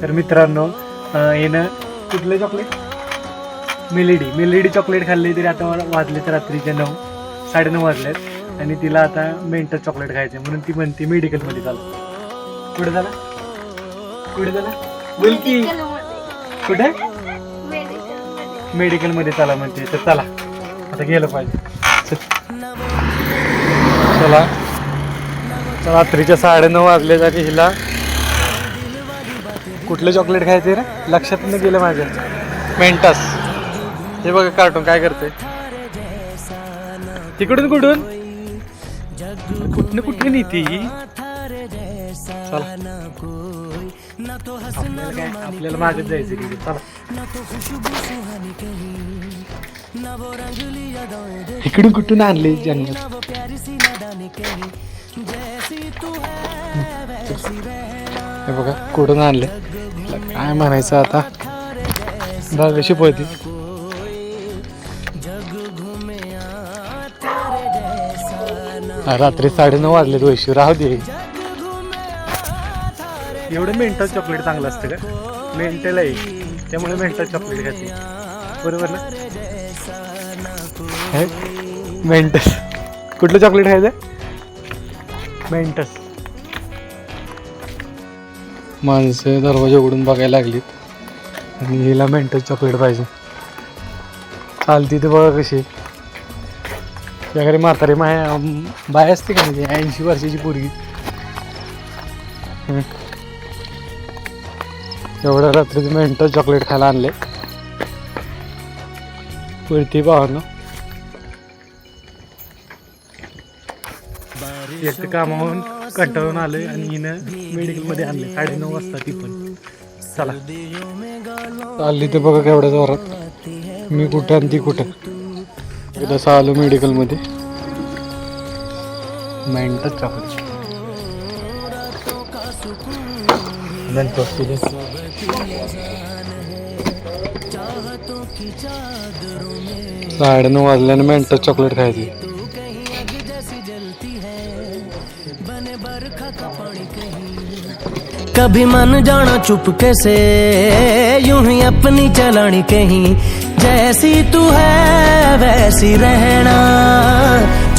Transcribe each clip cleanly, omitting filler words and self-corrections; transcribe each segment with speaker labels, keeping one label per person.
Speaker 1: तर मित्रांनो हिनं कुठलं चॉकलेट मेलेडी चॉकलेट खाल्ली तरी आता वाजलेत रात्रीचे 9 9:30 वाजलेत आणि तिला आता मेंटस चॉकलेट खायचं म्हणून ती म्हणते मेडिकलमध्ये चालू. कुठे झाला बोल की कुठे मेडिकलमध्ये चला म्हणते. तर चला आता गेलं पाहिजे. चला रात्रीच्या 9:30 वाजले तरी हिला कुठलं चॉकलेट खायचं रे लक्षात नाही गेलं माझ्या. मेंटस. हे बघा कार्टून काय करते तिकडून कुठून कुठली नीती. चला आपल्याला मागत जायचं तिथे. चला इकडून कुठून आणले जंगल. हे बघा कुठून आणले काय म्हणायचं आता. बघ कशी पळती. रात्री 9:30 वाजले वैशू राहू दे. एवढं मेंटस चॉकलेट चांगलं असतं का मेंटल आहे त्यामुळे मेंटस चॉकलेट खाते बरोबर ना. मेंटस कुठलं चॉकलेट खायचं मेंटस. माणसं दरवाजा उघडून बघायला लागलीत आणि हिला मेंटस चॉकलेट पाहिजे. चालती तर बघा कशी. त्या घरी म्हातारी बाय असते का म्हणजे 80 वर्षाची पोरगी. एवढ्या रात्रीचं मेंटस चॉकलेट खायला आणले. वरती पाहणं एक तर कामावरून कंटाळून आलोय आणि हिनं मेडिकलमध्ये आणले 9:30 वाजता ती पण. चला चालली तर बघा केवढ्या जोरात. मी कुठं आणि ती कुठं. जसं आलो मेडिकलमध्ये मेंटस चॉकलेट नंतर 9:30 वाजल्याने मेंटस चॉकलेट खायची.
Speaker 2: कभी मन जाना चुपके से यूं ही अपनी चलानी कहीं जैसी तू है वैसी रहना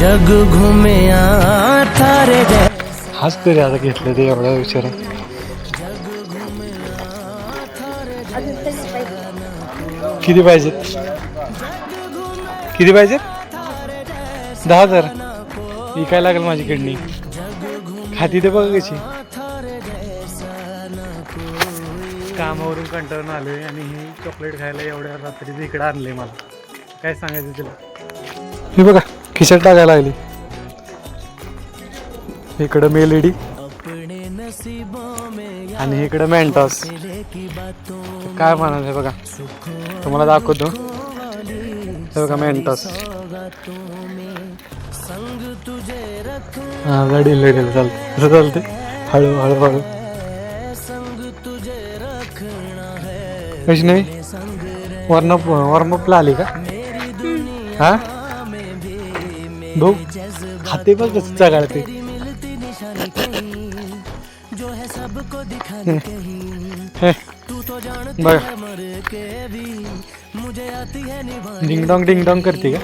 Speaker 2: जग घूमे थारे जै.
Speaker 1: हाच तरी आता घेतलं ते एवढा विचार. किती पाहिजेत 10,000 विकायला लागेल माझी किडनी. खाती ते बघा कशी. कामावरून कंटाळून आलोय आणि ही चॉकलेट खायला एवढ्या रात्री इकडे आणले. मला काय सांगायचं तिला. हे बघा खिशात टाकायला लागली. इकडं मेलेडी आणि इकडं मेंटस. काय म्हणाले बघा तुम्हाला दाखवतो. हे बघा मेंटस. हा लढी चालते कसं चालते हळू हळू हळू. कशी नाही वॉर्मअपला आली का. हा भाऊ खाते बघ कसं चगाळते. बघा डिंग डॉंग करते का.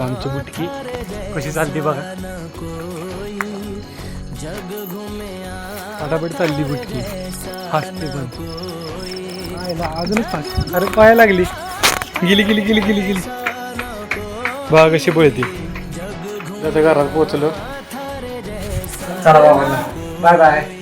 Speaker 1: आमची बुटकी कशी चालते बघा. फटाफट चालली बुटकी. फास्ट पण अजूनच फास्ट. अरे पाया लागली. गेली बघा कशी पळती. आता घरात पोहोचलो. चला बाय बाय.